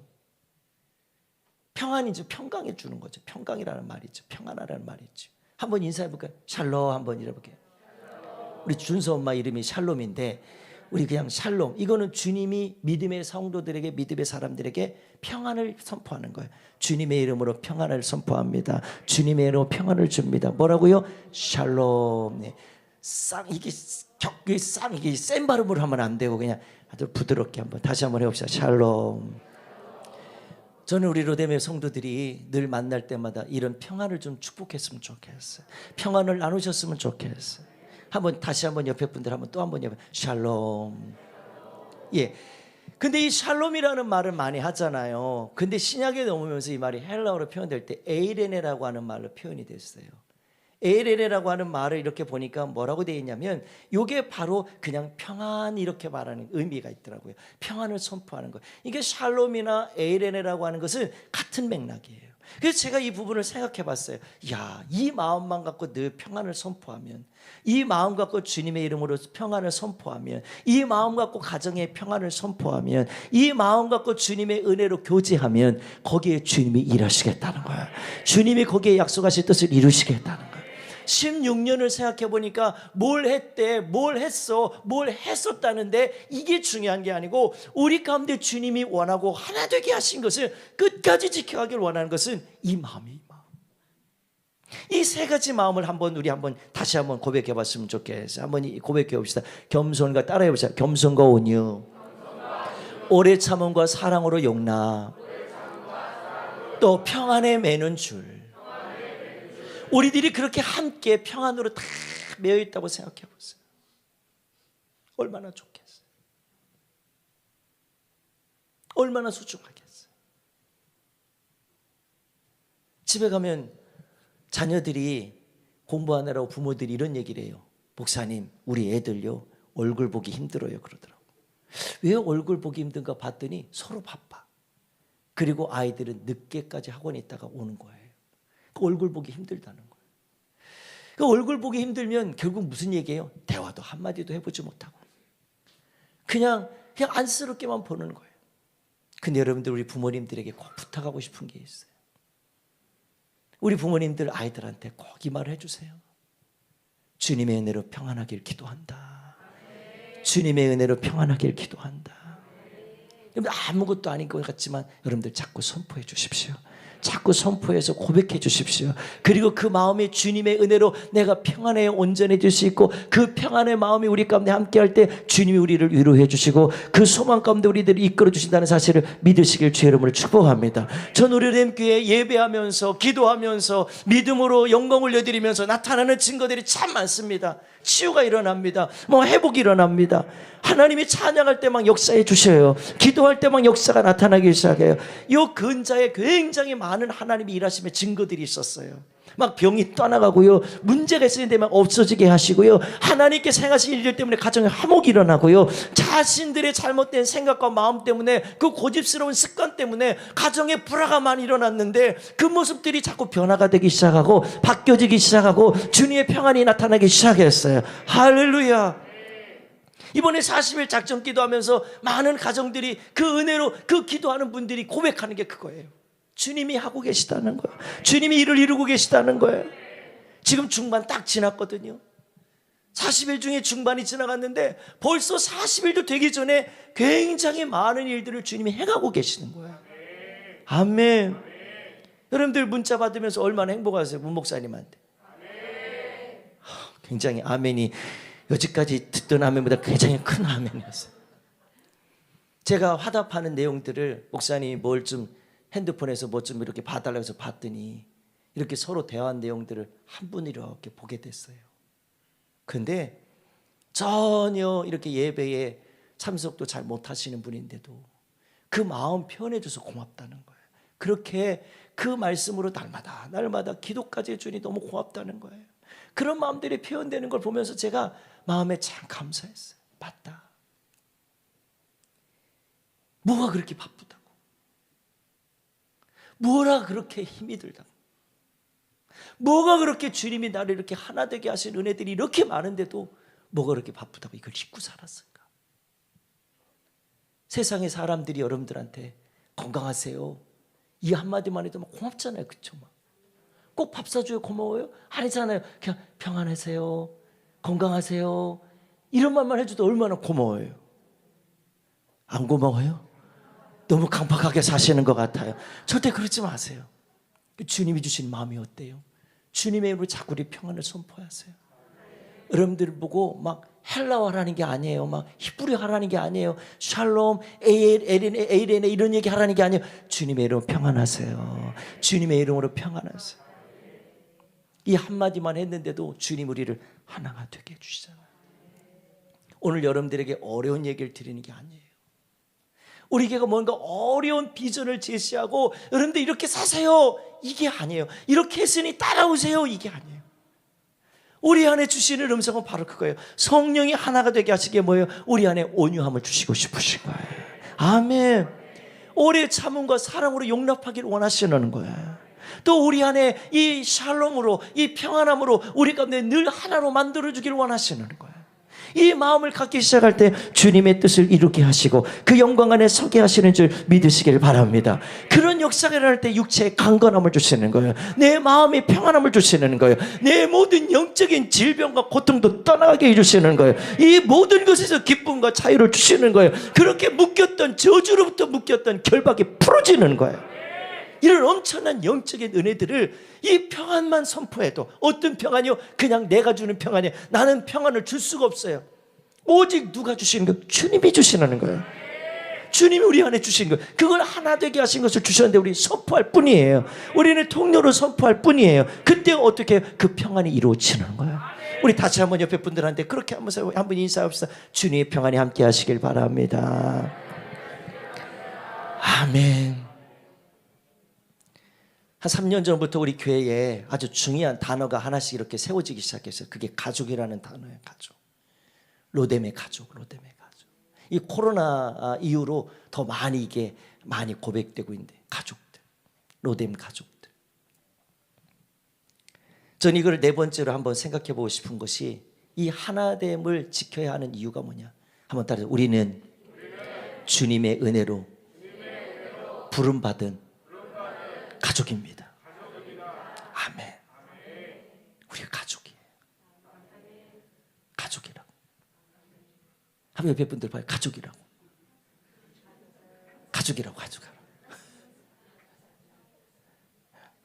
평안이죠. 평강해 주는 거죠. 평강이라는 말이죠. 평안하라는 말이죠. 한번 인사해 볼까요? 샬롬 한번 이래볼게요. 우리 준서 엄마 이름이 샬롬인데 우리 그냥 샬롬. 이거는 주님이 믿음의 성도들에게, 믿음의 사람들에게 평안을 선포하는 거예요. 주님의 이름으로 평안을 선포합니다. 주님의 이름으로 평안을 줍니다. 뭐라고요? 샬롬. 네. 이게 센 발음으로 하면 안 되고 그냥 아주 부드럽게 한번 다시 한번 해봅시다. 샬롬. 저는 우리 로데메 성도들이 늘 만날 때마다 이런 평안을 좀 축복했으면 좋겠어요. 평안을 나누셨으면 좋겠어요. 다시 한번 옆에 분들 또 한번 옆에 샬롬. 예. 근데 이 샬롬이라는 말을 많이 하잖아요. 근데 신약에 넘으면서 이 말이 헬라어로 표현될 때 에이레네라고 하는 말로 표현이 됐어요. 에이레네라고 하는 말을 이렇게 보니까 뭐라고 되어 있냐면 이게 바로 그냥 평안 이렇게 말하는 의미가 있더라고요. 평안을 선포하는 거. 이게 샬롬이나 에이레네라고 하는 것은 같은 맥락이에요. 그래서 제가 이 부분을 생각해 봤어요. 이 마음만 갖고 늘 평안을 선포하면, 이 마음 갖고 주님의 이름으로 평안을 선포하면, 이 마음 갖고 가정의 평안을 선포하면, 이 마음 갖고 주님의 은혜로 교제하면 거기에 주님이 일하시겠다는 거예요. 주님이 거기에 약속하실 뜻을 이루시겠다는 거예요. 16년을 생각해 보니까 뭘 했대, 뭘 했어, 뭘 했었다는데 이게 중요한 게 아니고 우리 가운데 주님이 원하고 하나 되게 하신 것을 끝까지 지켜가길 원하는 것은 이 마음이에요. 이 세 가지 마음을 우리 다시 한번 고백해 봤으면 좋겠어요. 한번 고백해 봅시다. 겸손과 따라해 봅시다. 겸손과 온유, 오래 참음과 사랑으로 용납, 또 평안에 매는 줄. 우리들이 그렇게 함께 평안으로 다 매여 있다고 생각해 보세요. 얼마나 좋겠어요. 얼마나 소중하겠어요. 집에 가면 자녀들이 공부하느라고 부모들이 이런 얘기를 해요. 목사님, 우리 애들요 얼굴 보기 힘들어요 그러더라고요. 왜 얼굴 보기 힘든가 봤더니 서로 바빠. 그리고 아이들은 늦게까지 학원에 있다가 오는 거예요. 그 얼굴 보기 힘들다는 거예요. 그 얼굴 보기 힘들면 결국 무슨 얘기예요? 대화도 한마디도 해보지 못하고 그냥 안쓰럽게만 보는 거예요. 근데 여러분들, 우리 부모님들에게 꼭 부탁하고 싶은 게 있어요. 우리 부모님들 아이들한테 꼭 이 말을 해주세요. 주님의 은혜로 평안하길 기도한다. 주님의 은혜로 평안하길 기도한다. 여러분들 아무것도 아닌 것 같지만 여러분들 자꾸 선포해 주십시오. 자꾸 선포해서 고백해 주십시오. 그리고 그 마음이 주님의 은혜로 내가 평안에 온전해질 수 있고, 그 평안의 마음이 우리 가운데 함께할 때 주님이 우리를 위로해 주시고 그 소망 가운데 우리들을 이끌어 주신다는 사실을 믿으시길 주의 이름으로 축복합니다. 전 우리의 교회 예배하면서 기도하면서 믿음으로 영광 올려드리면서 나타나는 증거들이 참 많습니다. 치유가 일어납니다. 회복이 일어납니다. 하나님이 찬양할 때 막 역사해 주셔요. 기도할 때 막 역사가 나타나기 시작해요. 이 근자에 굉장히 많은 하나님이 일하심의 증거들이 있었어요. 막 병이 떠나가고요, 문제가 있었는데 막 없어지게 하시고요, 하나님께 행하신 일들 때문에 가정에 화목이 일어나고요, 자신들의 잘못된 생각과 마음 때문에, 그 고집스러운 습관 때문에 가정에 불화가 많이 일어났는데 그 모습들이 자꾸 변화가 되기 시작하고 바뀌어지기 시작하고 주님의 평안이 나타나기 시작했어요. 할렐루야. 이번에 40일 작전 기도하면서 많은 가정들이 그 은혜로 그 기도하는 분들이 고백하는 게 그거예요. 주님이 하고 계시다는 거예요. 주님이 일을 이루고 계시다는 거예요. 지금 중반 딱 지났거든요. 40일 중에 중반이 지나갔는데 벌써 40일도 되기 전에 굉장히 많은 일들을 주님이 해가고 계시는 거예요. 아멘. 여러분들 문자 받으면서 얼마나 행복하세요? 문 목사님한테. 굉장히 아멘이 여지까지 듣던 아멘보다 굉장히 큰 아멘이었어요. 제가 화답하는 내용들을 목사님이 뭘 좀 핸드폰에서 뭐 좀 이렇게 봐달라고 해서 봤더니 이렇게 서로 대화한 내용들을 한 분 이렇게 보게 됐어요. 근데 전혀 이렇게 예배에 참석도 잘 못하시는 분인데도 그 마음 표현해줘서 고맙다는 거예요. 그렇게 그 말씀으로 날마다 기도까지 해주니 너무 고맙다는 거예요. 그런 마음들이 표현되는 걸 보면서 제가 마음에 참 감사했어요. 맞다. 뭐가 그렇게 바쁘다고, 뭐라 그렇게 힘이 들다고, 뭐가 그렇게 주님이 나를 이렇게 하나 되게 하신 은혜들이 이렇게 많은데도 뭐가 그렇게 바쁘다고 이걸 잊고 살았을까? 세상의 사람들이 여러분들한테 건강하세요 이 한마디만 해도 막 고맙잖아요. 그쵸? 꼭 밥 사줘요 고마워요? 아니잖아요. 그냥 평안하세요, 건강하세요, 이런 말만 해줘도 얼마나 고마워요. 안 고마워요? 너무 강팍하게 사시는 것 같아요. 절대 그러지 마세요. 주님이 주신 마음이 어때요? 주님의 이름으로 자꾸 우리 평안을 선포하세요. 여러분들 보고 막 헬라어 하라는 게 아니에요. 막 히브리 하라는 게 아니에요. 샬롬, 에이레네 이런 얘기 하라는 게 아니에요. 주님의 이름으로 평안하세요. 주님의 이름으로 평안하세요. 이 한마디만 했는데도 주님 우리를 하나가 되게 해주시잖아요. 오늘 여러분들에게 어려운 얘기를 드리는 게 아니에요. 우리에게 뭔가 어려운 비전을 제시하고 여러분들 이렇게 사세요 이게 아니에요. 이렇게 했으니 따라오세요 이게 아니에요. 우리 안에 주시는 음성은 바로 그거예요. 성령이 하나가 되게 하시게 뭐예요? 우리 안에 온유함을 주시고 싶으신 거예요. 아멘. 오래 참음과 사랑으로 용납하기를 원하시는 거예요. 또 우리 안에 이 샬롬으로, 이 평안함으로 우리 가운데 늘 하나로 만들어주기를 원하시는 거예요. 이 마음을 갖기 시작할 때 주님의 뜻을 이루게 하시고 그 영광 안에 서게 하시는 줄 믿으시길 바랍니다. 그런 역사가 일어날 때 육체의 강건함을 주시는 거예요. 내 마음의 평안함을 주시는 거예요. 내 모든 영적인 질병과 고통도 떠나게 해주시는 거예요. 이 모든 것에서 기쁨과 자유를 주시는 거예요. 그렇게 묶였던 저주로부터 묶였던 결박이 풀어지는 거예요. 이런 엄청난 영적인 은혜들을 이 평안만 선포해도, 어떤 평안이요? 그냥 내가 주는 평안이에요. 나는 평안을 줄 수가 없어요. 오직 누가 주시는 거예요? 주님이 주시는 거예요. 주님이 우리 안에 주신 거예요. 그걸 하나 되게 하신 것을 주셨는데 우리 선포할 뿐이에요. 우리는 통로로 선포할 뿐이에요. 그때 어떻게 그 평안이 이루어지는 거예요. 우리 다시 한번 옆에 분들한테 그렇게 한번 인사합시다. 주님의 평안이 함께 하시길 바랍니다. 아멘. 한 3년 전부터 우리 교회에 아주 중요한 단어가 하나씩 이렇게 세워지기 시작했어요. 그게 가족이라는 단어예요. 가족. 로뎀의 가족, 로뎀의 가족. 이 코로나 이후로 더 많이 이게 많이 고백되고 있는데, 가족들, 로뎀 가족들. 전 이걸 네 번째로 한번 생각해 보고 싶은 것이, 이 하나됨을 지켜야 하는 이유가 뭐냐? 한번 따라서, 우리는 주님의 은혜로 부름받은 가족입니다. 아멘. 우리가 가족이에요. 가족이라고. 한번 옆에 분들 봐요. 가족이라고. 가족이라고.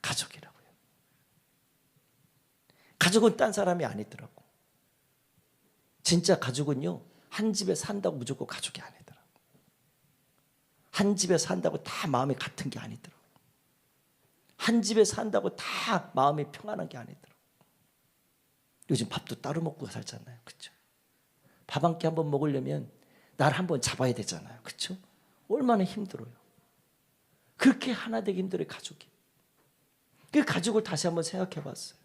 가족이라고요. 가족은 딴 사람이 아니더라고. 진짜 가족은요, 한 집에 산다고 무조건 가족이 아니더라고. 한 집에 산다고 다 마음이 같은 게 아니더라고. 한 집에 산다고 다 마음이 평안한 게 아니더라고. 요즘 밥도 따로 먹고 살잖아요. 그렇죠? 밥 한 끼 한번 먹으려면 날 한번 잡아야 되잖아요. 그렇죠? 얼마나 힘들어요. 그렇게 하나 되기 힘들어요, 가족이. 그 가족을 다시 한번 생각해 봤어요.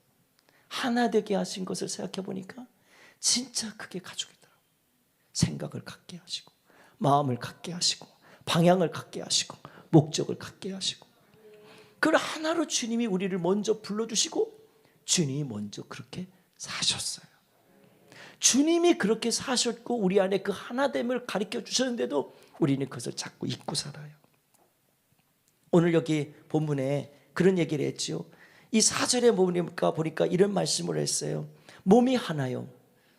하나 되게 하신 것을 생각해 보니까 진짜 그게 가족이더라고요. 생각을 갖게 하시고, 마음을 갖게 하시고, 방향을 갖게 하시고, 목적을 갖게 하시고, 그걸 하나로 주님이 우리를 먼저 불러주시고 주님이 먼저 그렇게 사셨어요. 주님이 그렇게 사셨고 우리 안에 그 하나됨을 가르쳐 주셨는데도 우리는 그것을 자꾸 잊고 살아요. 오늘 여기 본문에 그런 얘기를 했죠. 이 4절에 보니까 이런 말씀을 했어요. 몸이 하나요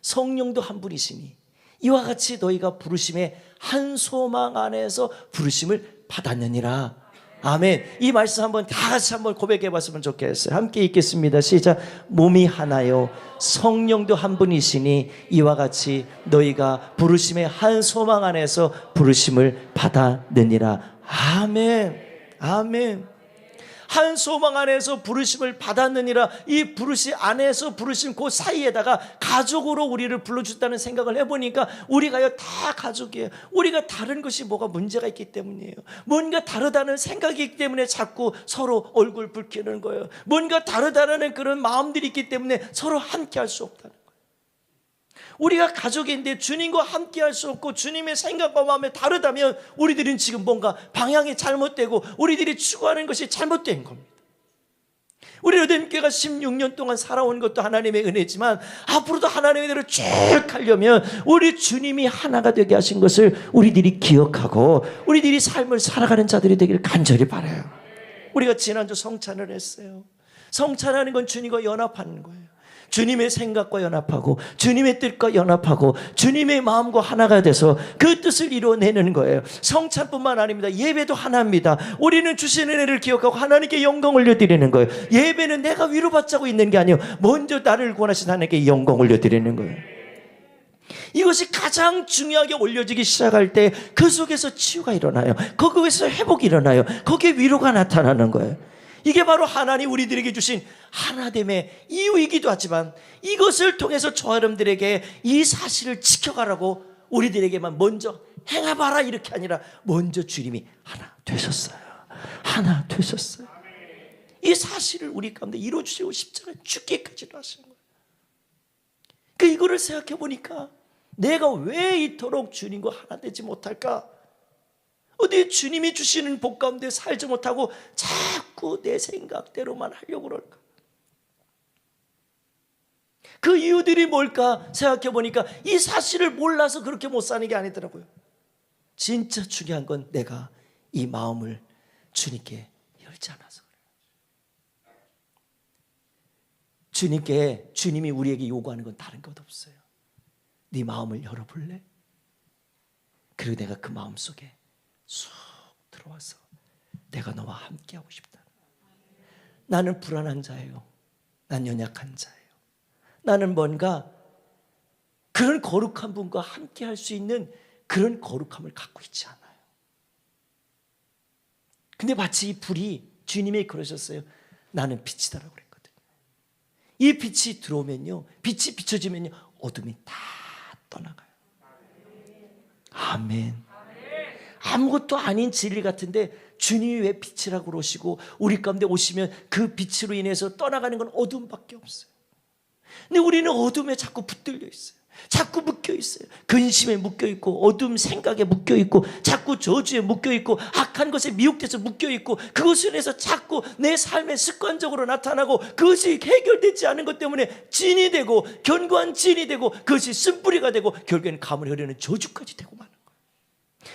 성령도 한 분이시니 이와 같이 너희가 부르심의 한 소망 안에서 부르심을 받았느니라. 아멘. 이 말씀 한번 다 같이 한번 고백해 봤으면 좋겠어요. 함께 읽겠습니다. 시작. 몸이 하나요 성령도 한 분이시니 이와 같이 너희가 부르심의 한 소망 안에서 부르심을 받았느니라. 아멘. 아멘. 한 소망 안에서 부르심을 받았느니라. 이 부르심 안에서 부르심 그 사이에다가 가족으로 우리를 불러줬다는 생각을 해보니까 우리가요 다 가족이에요. 우리가 다른 것이 뭐가 문제가 있기 때문이에요. 뭔가 다르다는 생각이 있기 때문에 자꾸 서로 얼굴 붉히는 거예요. 뭔가 다르다는 그런 마음들이 있기 때문에 서로 함께 할 수 없다는 거예요. 우리가 가족인데 주님과 함께 할 수 없고 주님의 생각과 마음이 다르다면 우리들은 지금 뭔가 방향이 잘못되고 우리들이 추구하는 것이 잘못된 겁니다. 우리 로뎀교회가 16년 동안 살아온 것도 하나님의 은혜지만 앞으로도 하나님의 은혜를 쭉 하려면 우리 주님이 하나가 되게 하신 것을 우리들이 기억하고 우리들이 삶을 살아가는 자들이 되기를 간절히 바라요. 우리가 지난주 성찬을 했어요. 성찬하는 건 주님과 연합하는 거예요. 주님의 생각과 연합하고 주님의 뜻과 연합하고 주님의 마음과 하나가 돼서 그 뜻을 이루어내는 거예요. 성찬뿐만 아닙니다. 예배도 하나입니다. 우리는 주신 은혜를 기억하고 하나님께 영광 올려드리는 거예요. 예배는 내가 위로받자고 있는 게 아니에요. 먼저 나를 구원하신 하나님께 영광 올려드리는 거예요. 이것이 가장 중요하게 올려지기 시작할 때 그 속에서 치유가 일어나요. 거기에서 회복이 일어나요. 거기에 위로가 나타나는 거예요. 이게 바로 하나님 우리들에게 주신 하나됨의 이유이기도 하지만 이것을 통해서 저 여러분들에게 이 사실을 지켜가라고 우리들에게만 먼저 행해봐라 이렇게 아니라 먼저 주님이 하나 되셨어요. 하나 되셨어요. 이 사실을 우리 가운데 이루어주시고 십자가에 죽기까지도 하시는 거예요. 이거를 생각해 보니까 내가 왜 이토록 주님과 하나 되지 못할까? 어디 주님이 주시는 복 가운데 살지 못하고 자꾸 내 생각대로만 하려고 그럴까? 그 이유들이 뭘까 생각해 보니까 이 사실을 몰라서 그렇게 못 사는 게 아니더라고요. 진짜 중요한 건 내가 이 마음을 주님께 열지 않아서 그래요. 주님이 우리에게 요구하는 건 다른 것 없어요. 네 마음을 열어볼래? 그리고 내가 그 마음 속에 쑥 들어와서 내가 너와 함께하고 싶다. 나는 불안한 자예요. 난 연약한 자예요. 나는 뭔가 그런 거룩한 분과 함께할 수 있는 그런 거룩함을 갖고 있지 않아요. 근데 마치 이 불이 주님이 그러셨어요. 나는 빛이다라고 그랬거든요. 이 빛이 들어오면요, 빛이 비춰지면요, 어둠이 다 떠나가요. 아멘. 아무것도 아닌 진리 같은데 주님이 왜 빛이라고 그러시고 우리 가운데 오시면 그 빛으로 인해서 떠나가는 건 어둠밖에 없어요. 근데 우리는 어둠에 자꾸 붙들려 있어요. 자꾸 묶여 있어요. 근심에 묶여 있고 어둠 생각에 묶여 있고 자꾸 저주에 묶여 있고 악한 것에 미혹돼서 묶여 있고 그것을 인해서 자꾸 내 삶에 습관적으로 나타나고 그것이 해결되지 않은 것 때문에 진이 되고 견고한 진이 되고 그것이 쓴뿌리가 되고 결국에는 가물이 흐르는 저주까지 되고 마는 거예요.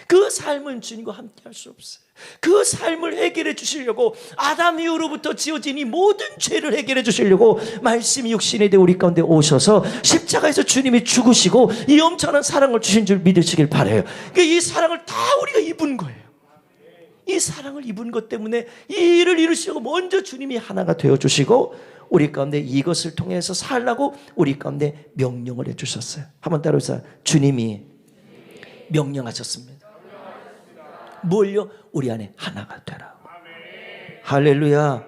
그 삶은 주님과 함께 할 수 없어요. 그 삶을 해결해 주시려고 아담 이후로부터 지어진 이 모든 죄를 해결해 주시려고 말씀이 육신이 되어 우리 가운데 오셔서 십자가에서 주님이 죽으시고 이 엄청난 사랑을 주신 줄 믿으시길 바라요. 그러니까 이 사랑을 다 우리가 입은 거예요. 이 사랑을 입은 것 때문에 이 일을 이루시려고 먼저 주님이 하나가 되어주시고 우리 가운데 이것을 통해서 살라고 우리 가운데 명령을 해주셨어요. 한번 따라해서 주님이 명령하셨습니다. 뭘요? 우리 안에 하나가 되라. 할렐루야.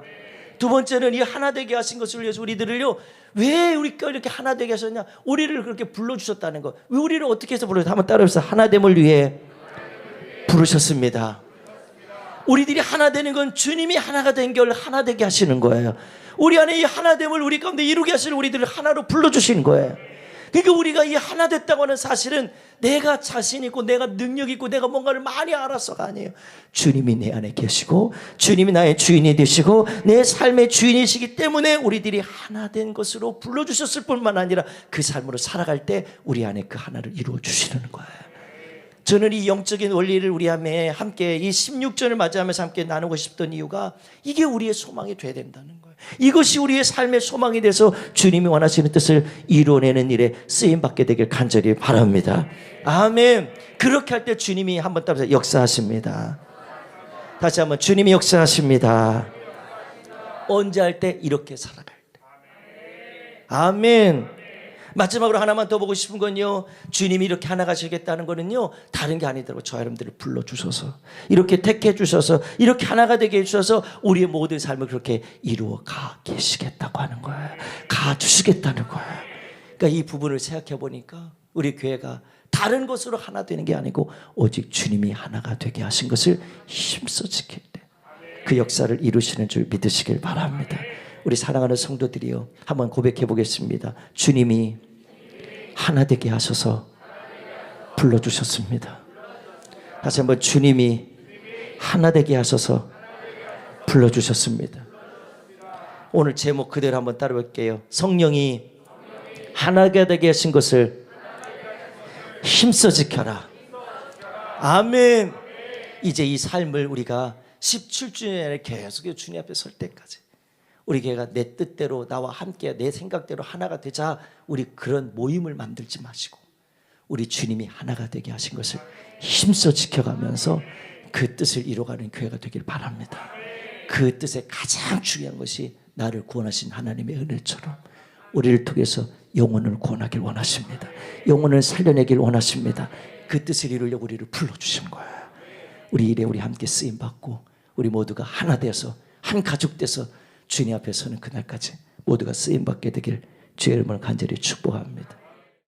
두 번째는 이 하나 되게 하신 것을 위해서 우리들을요, 왜 우리가 이렇게 하나 되게 하셨냐? 우리를 그렇게 불러주셨다는 것. 왜 우리를 어떻게 해서 불러주셨냐? 한번 따라해서 하나됨을 위해 부르셨습니다. 우리들이 하나 되는 건 주님이 하나가 된 걸 하나 되게 하시는 거예요. 우리 안에 이 하나됨을 우리 가운데 이루게 하시는 우리들을 하나로 불러주시는 거예요. 그러니까 우리가 이 하나 됐다고 하는 사실은 내가 자신 있고 내가 능력 있고 내가 뭔가를 많이 알아서가 아니에요. 주님이 내 안에 계시고 주님이 나의 주인이 되시고 내 삶의 주인이시기 때문에 우리들이 하나 된 것으로 불러주셨을 뿐만 아니라 그 삶으로 살아갈 때 우리 안에 그 하나를 이루어 주시는 거예요. 저는 이 영적인 원리를 우리 안에 함께 이 16절을 맞이하면서 함께 나누고 싶던 이유가 이게 우리의 소망이 돼야 된다는 거예요. 이것이 우리의 삶의 소망이 돼서 주님이 원하시는 뜻을 이루어내는 일에 쓰임받게 되길 간절히 바랍니다. 아멘. 그렇게 할 때 주님이 한번 따라서 역사하십니다. 다시 한번 주님이 역사하십니다. 언제 할 때? 이렇게 살아갈 때. 아멘. 마지막으로 하나만 더 보고 싶은 건요, 주님이 이렇게 하나 가시겠다는 거는요 다른 게 아니더라고요. 저 여러분들을 불러주셔서 이렇게 택해 주셔서 이렇게 하나가 되게 해주셔서 우리의 모든 삶을 그렇게 이루어 가 계시겠다고 하는 거예요. 가 주시겠다는 거예요. 그러니까 이 부분을 생각해 보니까 우리 교회가 다른 것으로 하나 되는 게 아니고 오직 주님이 하나가 되게 하신 것을 힘써 지킬 때 그 역사를 이루시는 줄 믿으시길 바랍니다. 우리 사랑하는 성도들이요, 한번 고백해 보겠습니다. 주님이 하나 되게 하셔서 불러주셨습니다. 다시 한번 주님이 하나 되게 하셔서 불러주셨습니다. 오늘 제목 그대로 한번 따라볼게요. 성령이 하나가 되게 하신 것을 힘써 지켜라. 아멘. 이제 이 삶을 우리가 17주년에 계속 주님 앞에 설 때까지 우리 교회가 내 뜻대로 나와 함께 내 생각대로 하나가 되자, 우리 그런 모임을 만들지 마시고 우리 주님이 하나가 되게 하신 것을 힘써 지켜가면서 그 뜻을 이루어가는 교회가 되길 바랍니다. 그 뜻의 가장 중요한 것이 나를 구원하신 하나님의 은혜처럼 우리를 통해서 영혼을 구원하길 원하십니다. 영혼을 살려내길 원하십니다. 그 뜻을 이루려고 우리를 불러주신 거예요. 우리 일에 우리 함께 쓰임받고 우리 모두가 하나 되어서 한 가족 돼서 주님 앞에 서는 그날까지 모두가 쓰임받게 되길 주의 이름으로 간절히 축복합니다.